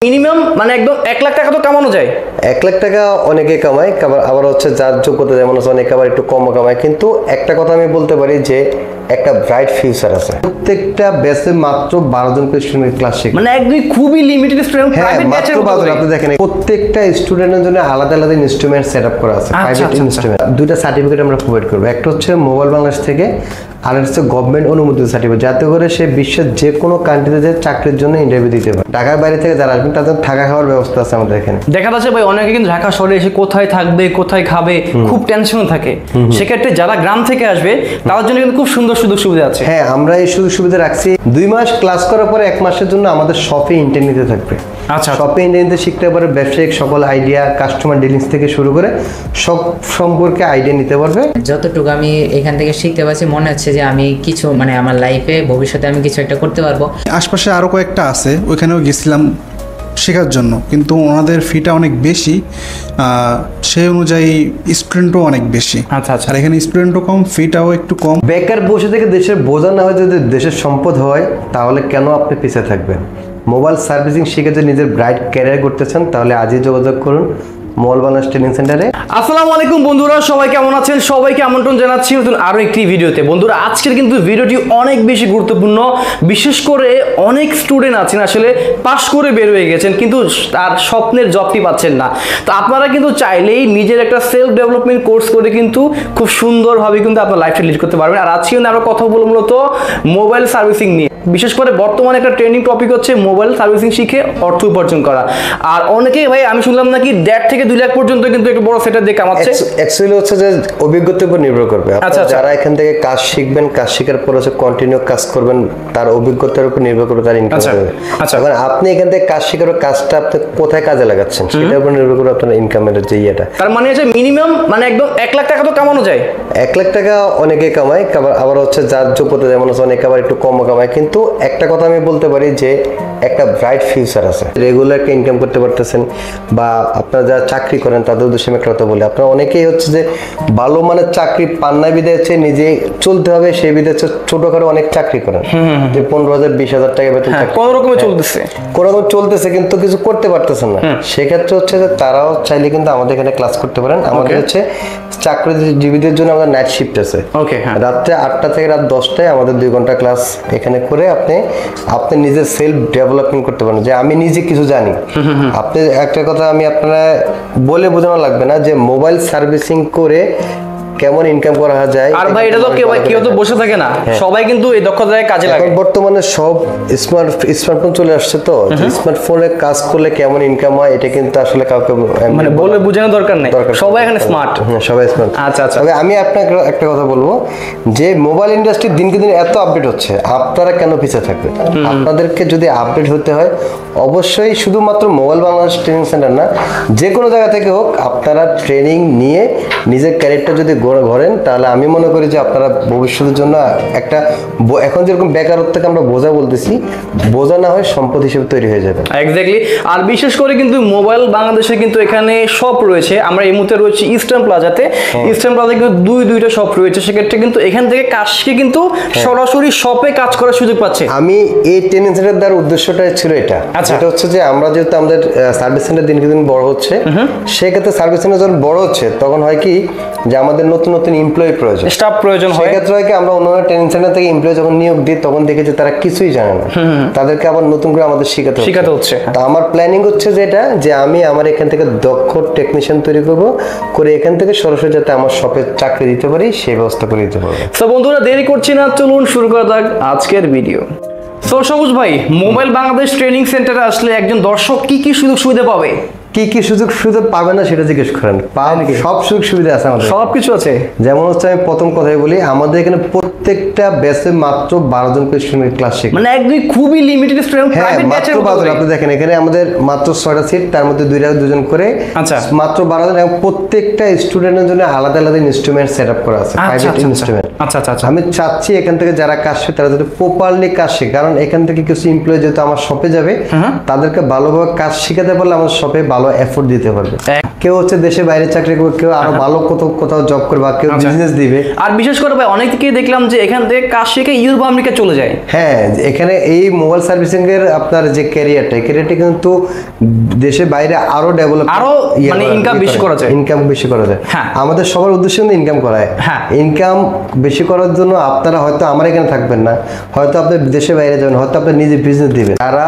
Minimum মানে একদম 1 লাখ টাকা তো কামানো যায়। 1 লাখ টাকা অনেকে কামায়, আবার হচ্ছে যার যোগ্যতা যেমন আছে অনেকে আবার একটু কম কামায়। কিন্তু একটা কথা আমি বলতে পারি যে একটা ব্রাইট ফিউচার আছে। প্রত্যেকটা ব্যাচে মাত্র 12 জন স্টুডেন্ট ক্লাস শিখে, মানে একদম খুবই লিমিটেড স্টুডেন্ট, প্রাইভেট ব্যাচের মতো। আপনি দেখেন প্রত্যেকটা স্টুডেন্টের জন্য আলাদা আলাদা ইনস্ট্রুমেন্ট সেটআপ করা আছে, প্রাইভেট ইনস্ট্রুমেন্ট। দুইটা সার্টিফিকেট আমরা প্রোভাইড করব, একটা হচ্ছে মোবাইল বাংলাদেশ থেকে আর হচ্ছে গভর্নমেন্ট অনুমোদিত সার্টিফিকেট, যাতে করে সে বিশ্বের যে কোনো কান্ট্রিতে যে চাকরির জন্য ইন্টারভিউ দিতে পারে। ঢাকার বাইরে থেকে যারা আসবেন তাদের থাকা খাওয়ার ব্যবস্থা আছে আমাদের এখানে। দেখা যাচ্ছে ভাই অনেকে কিন্তু ঢাকা শহরে এসে কোথায় থাকবে কোথায় খাবে খুব টেনশন থাকে, সেক্ষেত্রে যারা গ্রাম থেকে আসবে তাদের জন্য কিন্তু খুব সুন্দর সুযোগ সুবিধা আছে। হ্যাঁ, আমরা এই সুযোগ সুবিধা রাখছি। 2 মাস ক্লাস করার পরে 1 মাসের জন্য আমাদের শপে ইন্টার্ন নিতে থাকবে। আচ্ছা, শপে ইন্টার্ন নিতে শিখতে পারে ব্যবসায়িক সকল আইডিয়া, কাস্টমার ডিলিংস থেকে শুরু করে সব সম্পর্কে আইডিয়া নিতে পারবে। যতটুকু আমি এখান থেকে শিখতে পারছি মনে হচ্ছে যে আমি কিছু মানে আমার লাইফে ভবিষ্যতে আমি কিছু একটা করতে পারবো। আশপাশে আরও কয়েকটা আছে, ওইখানেও গেছিলাম শেখার জন্য, কিন্তু ওনাদের ফিটা অনেক বেশি, সেই অনুযায়ী স্টুডেন্টও অনেক বেশি। আচ্ছা আচ্ছা। আর এখানে স্টুডেন্টও কম, ফিটাও একটু কম। বেকার বসে থেকে দেশের বোঝা না হয়, যদি দেশের সম্পদ হয় তাহলে কেন আপনি পিছিয়ে থাকবেন? মোবাইল সার্ভিসিং শিখে যদি নিজের ব্রাইট ক্যারিয়ার করতে চান তাহলে আজই যোগাযোগ করুন মোবাইল বাংলাদেশ ট্রেনিং সেন্টারে। আসসালামু আলাইকুম বন্ধুরা, সবাই কেমন আছেন? সবাইকে আমন্ত্রণ জানাচ্ছি নতুন আরো একটি ভিডিওতে। বন্ধুরা, আজকের কিন্তু ভিডিওটি অনেক বেশি গুরুত্বপূর্ণ, বিশেষ করে অনেক স্টুডেন্ট আছেন আসলে পাশ করে বের হয়ে গেছেন কিন্তু তার স্বপ্নের জবটি পাচ্ছেন না। তো আপনারা কিন্তু চাইলেই নিজের একটা সেলফ ডেভেলপমেন্ট কোর্স করে কিন্তু খুব সুন্দরভাবে কিন্তু আপনার লাইফটা লিড করতে পারবেন। আর আজকে কিন্তু আমরা কথা বলবো মূলত মোবাইল সার্ভিসিং নিয়ে। বিশেষ করে বর্তমানে একটা ট্রেনিং টপিক হচ্ছে মোবাইল সার্ভিসিং শিখে অর্থ উপার্জন করা। আর অনেকেই ভাই আমি শুনলাম নাকি 1.5 থেকে 2 লাখ পর্যন্ত কিন্তু একটা বড় সেটআপ দিয়ে কামাচ্ছে। অ্যাকচুয়ালি হচ্ছে যে অভিজ্ঞতার উপর নির্ভর করবে। আচ্ছা, যারা এখান থেকে কাজ শিখবেন, কাজ শেখার পর হচ্ছে কন্টিনিউ কাজ করবেন, তার অভিজ্ঞতার উপর নির্ভর করে তার ইনকাম হবে। আচ্ছা, এখন আপনি এখান থেকে কাজ শেখার কাজটা আপনি কোথায় কাজে লাগাচ্ছেন সেটার উপর নির্ভর করে আপনার ইনকামের যে ইয়েটা। তার মানে হচ্ছে মিনিমাম মানে একদম 1 লাখ টাকা তো কামানো যায়। 1 লাখ টাকা অনেকে কামায়, আবার হচ্ছে যার যোগ্যতা যেমন আছে অনেকে আবার একটু কম কামায়। কিন্তু একটা কথা আমি বলতে পারি যে একটা ব্রাইট ফিউচার আছে। রেগুলার একটা ইনকাম করতে পারতেছেন, বা আপনারা যারা চাকরি করেন তাদের উদ্দেশ্যে আমি একটা কথা বলি, আপনারা অনেকেই হচ্ছে যে ভালো মানের চাকরি পান না বিধায় হচ্ছে নিজে চলতে হবে, সেই বিধায় হচ্ছে ছোটখাটো অনেক চাকরি করেন যে 15,000 20,000 টাকা বেতন কোন রকমে চলতেছে, কোন রকম চলতেছে কিন্তু কিছু করতে পারতেছেন না। সেক্ষেত্রে হচ্ছে যে তারাও চাইলে কিন্তু আমাদের এখানে ক্লাস করতে পারেন। আমাদের হচ্ছে চাকরিজীবীদের জন্য আমাদের নাইট শিফট আছে। রাত্রে 8টা থেকে রাত 10টায় আমাদের 2 ঘন্টা ক্লাস এখানে করে আপনি নিজের সেলফ ডেভেলপমেন্ট করতে পারেন, যে আমি নিজে কিছু জানি। আপনি একটা কথা আমি আপনারা বলে বোঝানো লাগবে না যে মোবাইল সার্ভিসিং করে কেমন ইনকাম করা যায়। আর ভাই এটা তো কেউ তো বসে থাকে না, সবাই কিন্তু এই দক্ষতায় কাজে লাগে। বর্তমানে সব স্মার্টফোন চলে আসছে, তো স্মার্টফোনে কাজ করলে কেমন ইনকাম হয় এটা কিন্তু আসলে কাউকে মানে বলে বোঝানোর দরকার নেই, সবাই এখানে স্মার্ট। হ্যাঁ, সবাই স্মার্ট। আচ্ছা আচ্ছা। তবে আমি আপনাকে একটা কথা বলবো যে মোবাইল ইন্ডাস্ট্রি দিনকে দিন এত আপডেট হচ্ছে, আপনারা কেন পিছিয়ে থাকবেন? আপনাদেরকে যদি আপডেট হতে হয় অবশ্যই শুধুমাত্র মোবাইল বাংলাদেশ ট্রেনিং সেন্টার না, যে কোনো জায়গা থেকে হোক আপনারা ট্রেনিং নিয়ে নিজের ক্যারিয়ারটা যদি গড়েন তাহলে আমি মনে করি যে আপনারা ভবিষ্যতের জন্য একটা, এখন যেরকম বেকারত্বকে আমরা বোঝা বলতেছি, বোঝা না হয় সম্পদ হিসেবে তৈরি হয়ে যাবে। এক্স্যাক্টলি। আর বিশেষ করে কিন্তু মোবাইল বাংলাদেশে কিন্তু এখানে শপ রয়েছে। আমরা এই মুহূর্তে রয়েছে ইস্টার্ন প্লাজাতে। ইস্টার্ন প্লাজায় কিন্তু দুইটা শপ রয়েছে, সেক্ষেত্রে কিন্তু এখান থেকে কাজ শিখে কিন্তু সরাসরি শপে কাজ করার সুযোগ পাচ্ছে। আমি এই ট্রেনিং সেন্টার দেওয়ার উদ্দেশ্যটা ছিল এটা, এটা হচ্ছে যে আমরা যেহেতু আমাদের সার্ভিস সেন্টার দিনকে দিন বড় হচ্ছে, সেক্ষেত্রে সার্ভিস সেন্টার যখন বড় হচ্ছে তখন হয় কি যে আমাদের নতুন নতুন এমপ্লয়ি প্রয়োজন, স্টাফ প্রয়োজন হয়। সেক্ষেত্রে হয় কি আমরা অন্যান্য ট্রেনিং সেন্টার থেকে এমপ্লয়ি যখন নিয়োগ দিই তখন দেখি যে তারা কিছুই জানে না, তাদেরকে আবার নতুন করে আমাদের শেখাতে হচ্ছে। তো আমার প্ল্যানিং হচ্ছে যেটা যে আমি আমার এখান থেকে দক্ষ টেকনিশিয়ান তৈরি করে এখান থেকে সরাসরি যাতে আমার শপে চাকরি দিতে পারি সেই ব্যবস্থা করে দিতে পারবো। তো বন্ধুরা দেরি করছি না, চলুন শুরু করা যাক আজকের ভিডিও। সবুজ ভাই, মোবাইল বাংলাদেশ ট্রেনিং সেন্টারে আসলে একজন দর্শক কি কি সুযোগ সুবিধা পাবে? কি সুযোগ সুবিধা পাবে না সেটা জিজ্ঞেস করেন। সব সুযোগ সুবিধা আছে আমাদের, সবকিছু আছে। যেমন হচ্ছে আমি প্রথম কথাই বলি, আমাদের এখানে প্রত্যেকটা ব্যাচে মাত্র 12 জন স্টুডেন্ট ক্লাস শিখে, মানে একদম খুবই লিমিটেড স্টুডেন্ট, প্রাইভেট ব্যাচের মতো। আপনি দেখেন এখানে আমাদের মাত্র 6টা সিট, তার মধ্যে 2জন করে। আচ্ছা, মাত্র 12 জন, এবং প্রত্যেকটা স্টুডেন্টের জন্য আলাদা আলাদা ইনস্ট্রুমেন্ট সেটআপ করা আছে, প্রাইভেট ইনস্ট্রুমেন্ট। আচ্ছা আচ্ছা। আমি চাচ্ছি এখান থেকে যারা কাজ শিখে তারা যাতে প্রপারলি কাজ শিখে, কারণ এখান থেকে কিছু এমপ্লয়ি যেহেতু আমার শপে যাবে তাদেরকে ভালোভাবে কাজ শিখাতে পারলে আমার শপে ভালো ভালো এফোর্ট দিতে পারবে। কেউ হচ্ছে দেশে বাইরে চাকরি করবে, কেউ আরো ভালো কোথাও জব করবে, বা কেউ বিজনেস দিবে। আর বিশেষ করে ভাই অনেকেই দেখলাম যে এখান থেকে কাজ শিখে ইউরোপ আমেরিকা চলে যায়। হ্যাঁ, এখানে এই মোবাইল সার্ভিসিং এর আপনার যে ক্যারিয়ারটা কিন্তু দেশে বাইরে আরো ডেভেলপ, আরো মানে ইনকাম বেশি করা যায়। হ্যাঁ, আমাদের সবার উদ্দেশ্য কিন্তু ইনকাম করা। হ্যাঁ, ইনকাম বেশি করার জন্য আপনারা হয়তো আমার এখানে থাকবেন না, হয়তো আপনি দেশে বাইরে যাবেন, হয়তো আপনি নিজে বিজনেস দিবেন। তারা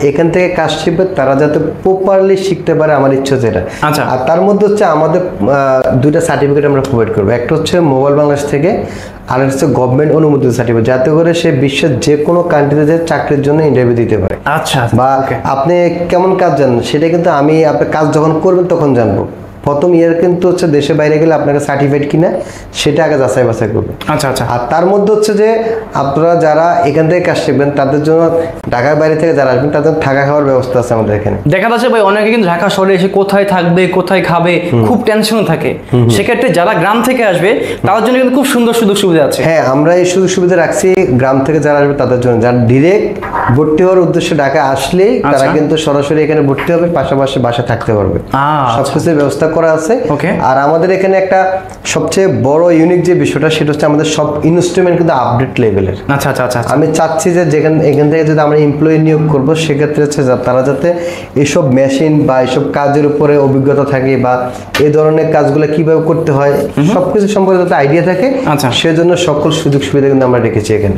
এখান থেকে কাজ শিখবে, তারা যাতে প্রপারলি শিখতে পারে, আমার ইচ্ছা যেটা। আচ্ছা, আর তার মধ্যে হচ্ছে আমাদের দুইটা সার্টিফিকেট আমরা প্রোভাইড করবো। একটা হচ্ছে মোবাইল বাংলাদেশ থেকে, আর হচ্ছে গভর্নমেন্ট অনুমোদিত সার্টিফিকেট, যাতে করে সে বিশ্বের যে কোনো কান্ট্রিতে যে চাকরির জন্য ইন্টারভিউ দিতে পারে। আচ্ছা, বা আপনি কেমন কাজ জানেন সেটা কিন্তু আমি আপনার কাজ যখন করবেন তখন জানবো। প্রথম ইয়ার কিন্তু হচ্ছে দেশে বাইরে গেলে আপনাকে সার্টিফিকেট কিনা সেটা আগে যাচাই বাছাই করবে। আচ্ছা আচ্ছা। আর তার মধ্যে হচ্ছে যে আপনারা যারা এখান থেকে কাজ শিখবেন তাদের জন্য ঢাকার বাইরে থেকে যারা আসবেন তাদের থাকা খাওয়ার ব্যবস্থা আছে আমাদের এখানে। দেখা যাচ্ছে ভাই অনেকে কিন্তু ঢাকা শহরে এসে কোথায় থাকবে, কোথায় খাবে, খুব টেনশন থাকে। সেক্ষেত্রে যারা গ্রাম থেকে আসবে তাদের জন্য কিন্তু খুব সুন্দর সুযোগ সুবিধা আছে। হ্যাঁ, আমরা এই সুযোগ সুবিধা রাখছি গ্রাম থেকে যারা আসবে তাদের জন্য, যারা ডিরেক্ট ভর্তি হওয়ার উদ্দেশ্যে ঢাকা আসলেই তারা কিন্তু সরাসরি এখানে ভর্তি হবে, পাশাপাশি বাসা থাকতে পারবে। সবকিছু ব্যবস্থা করা আছে। আর আমাদের এখানে একটা সবচেয়ে বড় ইউনিক যে বিষয়টা সেটা হচ্ছে আমাদের সব ইনস্ট্রুমেন্ট কিন্তু আপডেট লেভেলের। আচ্ছা আচ্ছা আচ্ছা। আমি চাচ্ছি যে এখান থেকে যদি আমরা এমপ্লয়ি নিয়োগ করবো সেক্ষেত্রে হচ্ছে তারা যাতে এইসব মেশিন বা এইসব কাজের উপরে অভিজ্ঞতা থাকে, বা এই ধরনের কাজগুলো কিভাবে করতে হয় সবকিছু সম্পর্কে যাতে আইডিয়া থাকে, সেজন্য সকল সুযোগ সুবিধা কিন্তু আমরা রেখেছি এখানে।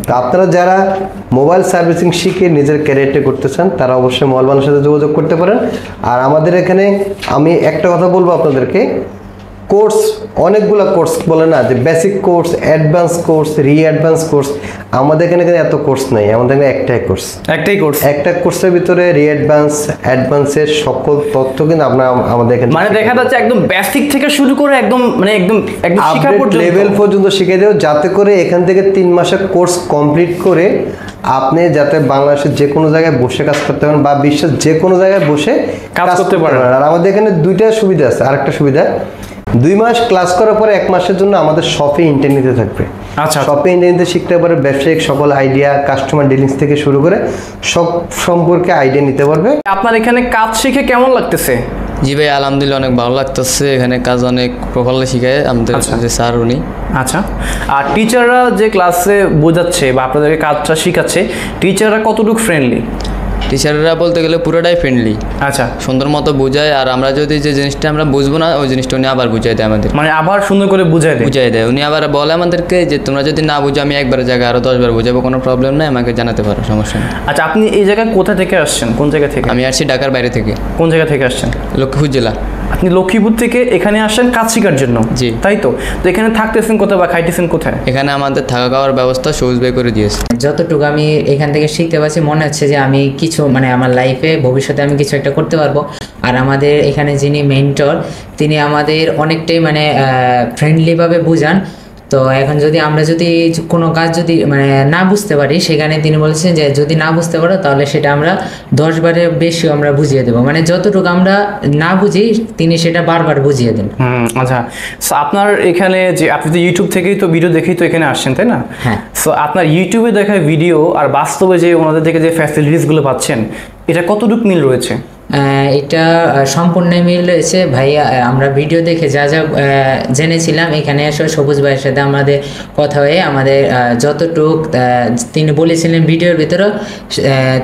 তো আপনারা যারা মোবাইল সার্ভিসিং শিখে নিজের ক্যারিয়ারটা করতে চান তারা অবশ্যই মোবাইল বাংলার সাথে যোগাযোগ করতে পারেন। আর আমাদের এখানে আমি একটা কথা বলবো আপনাদেরকে, কোর্স অনেকগুলো কোর্স বলে না যে basic course, advance course, advance course, আমাদের এখানে এত কোর্স নাই। আমাদের এখানে একটা কোর্সের ভিতরে অ্যাডভান্সের সকল তথ্য কিন্তু আপনারা আমাদের এখানে, মানে দেখা যাচ্ছে একদম বেসিক থেকে শুরু করে একদম মানে একদম শিখা পর্যন্ত লেভেল পর্যন্ত শিখিয়ে দেব, যাতে করে এখান থেকে 3 মাসের কোর্স কমপ্লিট করে আপনি যাতে বাংলাদেশের যে কোনো জায়গায় বসে কাজ করতে পারেন, বা বিশ্বের যে কোনো জায়গায় বসে কাজ করতে পারেন। আর আমাদের এখানে দুইটা সুবিধা আছে। আরেকটা সুবিধা, 2 মাস ক্লাস করার পরে 1 মাসের জন্য আমাদের শপে ইন্টারনেটে থাকবে। আচ্ছা, শপে ইন্টারনেটে শিখতে পারে, ব্যবসায়িক সকল আইডিয়া, কাস্টমার ডিলিংস থেকে শুরু করে সব সম্পর্কে আইডিয়া নিতে পারবে। আপনার এখানে কাজ শিখে কেমন লাগতেছে? জি ভাই, আলহামদুলিল্লাহ অনেক ভালো লাগতেছে। এখানে কাজ অনেক প্রপারলি শিখায় আমাদের যে স্যার উনি। আচ্ছা, আর টিচাররা যে ক্লাসে বোঝাচ্ছে বা আপনাদেরকে কাজটা শিখাচ্ছে, টিচাররা কতটুকু ফ্রেন্ডলি? টিচাররা বলতে গেলে পুরোটাই ফ্রেন্ডলি। আচ্ছা, সুন্দর মতো বোঝায়। আর আমরা যদি যে জিনিসটা আমরা বুঝবো না ওই জিনিসটা উনি আবার বুঝাই দেয় আমাদের, মানে আবার সুন্দর করে বুঝাই দেয়। উনি আবার বলে আমাদেরকে যে তোমরা যদি না বুঝো আমি একবার জায়গায় আরো 10 বার বুঝাবো, কোনো প্রবলেম নেই, আমাকে জানাতে পারো, সমস্যা নেই। আচ্ছা, আপনি এই জায়গায় কোথা থেকে আসছেন? কোন জায়গা থেকে? আমি আসছি ঢাকার বাইরে থেকে। কোন জায়গা থেকে আসছেন? লক্ষ্মীপুর জেলা। আপনি লক্ষ্মীপুর থেকে এখানে আসেন কাজ শেখার জন্য? জি। তাই তো এখানে থাকতেছেন কোথায় বা খাইতেছেন কোথায়? এখানে আমাদের থাকা খাওয়ার ব্যবস্থা সবুজ ভাই করে দিয়েছে। যতটুকু আমি এখান থেকে শিখতে পারছি মনে হচ্ছে যে আমি কিছু মানে আমার লাইফে ভবিষ্যতে আমি কিছু একটা করতে পারবো। আর আমাদের এখানে যিনি মেন্টর তিনি আমাদের অনেকটাই মানে ফ্রেন্ডলিভাবে বোঝান। তো এখন যদি আমরা যদি কোনো কাজ যদি মানে না বুঝতে পারি, সেখানে তিনি বলেছেন যে যদি না বুঝতে পারো তাহলে সেটা আমরা 10 বারের বেশি আমরা বুঝিয়ে দেবো। মানে যতটুকু আমরা না বুঝি তিনি সেটা বারবার বুঝিয়ে দেন। আচ্ছা, সো আপনার এখানে যে আপনি তো ইউটিউব থেকেই তো ভিডিও দেখেই তো এখানে আসছেন, তাই না? হ্যাঁ। সো আপনার ইউটিউবে দেখা ভিডিও আর বাস্তবে যে ওনাদের থেকে যে ফ্যাসিলিটিসগুলো পাচ্ছেন, এটা কতটুকু মিল রয়েছে? এটা সম্পূর্ণ মিল রয়েছে ভাইয়া। আমরা ভিডিও দেখে যা যা জেনেছিলাম এখানে এসে সবুজ ভাইয়ের সাথে আমাদের কথা হয়ে আমাদের যতটুক তিনি বলেছিলেন ভিডিওর ভিতরে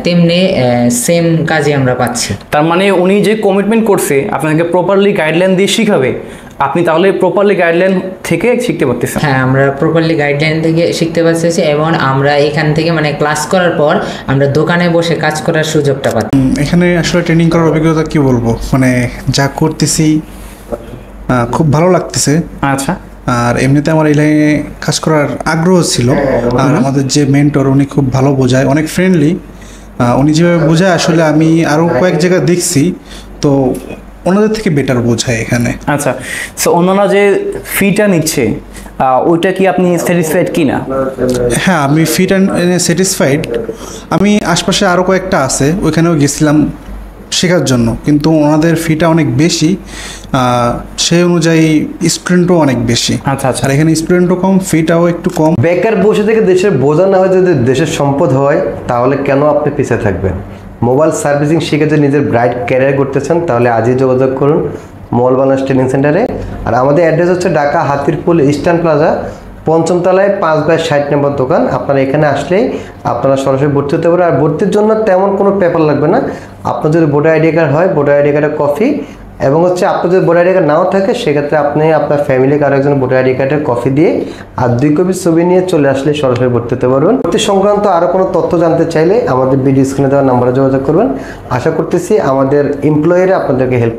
তেমনি সেম কাজই আমরা পাচ্ছি। তার মানে উনি যে কমিটমেন্ট করছে আপনাকে প্রপারলি গাইডলাইন দিয়ে শিখাবে, আপনি তাহলে প্রপারলি গাইডলাইন থেকে শিখতে পারতেছেন? হ্যাঁ, আমরা প্রপারলি গাইডলাইন থেকে শিখতে পারতেছি এবং আমরা এখান থেকে মানে ক্লাস করার পর আমরা দোকানে বসে কাজ করার সুযোগটা পাচ্ছি। এখানে আসলে ট্রেনিং করার অভিজ্ঞতা কি বলবো, মানে যা করতেছি খুব ভালো লাগতেছে। আচ্ছা, আর এমনিতে আমার এই লাইনে কাজ করার আগ্রহ ছিল। আর আমাদের যে মেন্টর উনি খুব ভালো বোঝায়, অনেক ফ্রেন্ডলি। উনি যেভাবে বোঝায় আসলে আমি আরও কয়েক জায়গায় দেখছি, তো ওনাদের থেকে বেটার বোঝায় এখানে। আচ্ছা, সো ওনারা যে ফিটা নিচ্ছে ওইটা কি আপনি স্যাটিসফাইড কি না? হ্যাঁ, আমি ফিট অ্যান্ড স্যাটিসফাইড। আমি আশপাশে আরও কয়েকটা আছে, ওইখানেও গেছিলাম শেখার জন্য, কিন্তু ওনাদের ফিটা অনেক বেশি, সেই অনুযায়ী স্টুডেন্টও অনেক বেশি। আচ্ছা আচ্ছা। আর এখানে স্টুডেন্টও কম, ফিটাও একটু কম। বেকার বসে থেকে দেশের বোঝা না হয়, যদি দেশের সম্পদ হয় তাহলে কেন আপনি পিছিয়ে থাকবেন? মোবাইল সার্ভিসিং শিখে যদি নিজের ব্রাইট ক্যারিয়ার করতেছেন তাহলে আজই যোগাযোগ করুন মল বাংলাদেশ ট্রেনিং সেন্টারে। আর আমাদের অ্যাড্রেস হচ্ছে ঢাকা হাতিরপুল ইস্টার্ন প্লাজা ৫ম তলায় 5/60 নম্বর দোকান। আপনারা এখানে আসলেই আপনারা সরাসরি ভর্তি হতে পারেন। আর ভর্তির জন্য তেমন কোনো পেপার লাগবে না। আপনার যদি ভোটার আইডি কার্ড হয়, ভোটার আইডি কার্ডের কপি, এবং হচ্ছে আপনার যদি ভোটার আইডি কার্ড নাও থাকে সেক্ষেত্রে আপনি আপনার ফ্যামিলি কারো একজন ভোটার আইডি কার্ডের কপি দিয়ে আর 2 কপি ছবি নিয়ে চলে আসলে সরাসরি ভর্তি হতে পারবেন। ভর্তি সংক্রান্ত আরও কোনো তথ্য জানতে চাইলে আমাদের ভিডিও স্ক্রিনে দেওয়া নাম্বারে যোগাযোগ করবেন। আশা করতেছি আমাদের এমপ্লয়িরা আপনাদেরকে হেল্প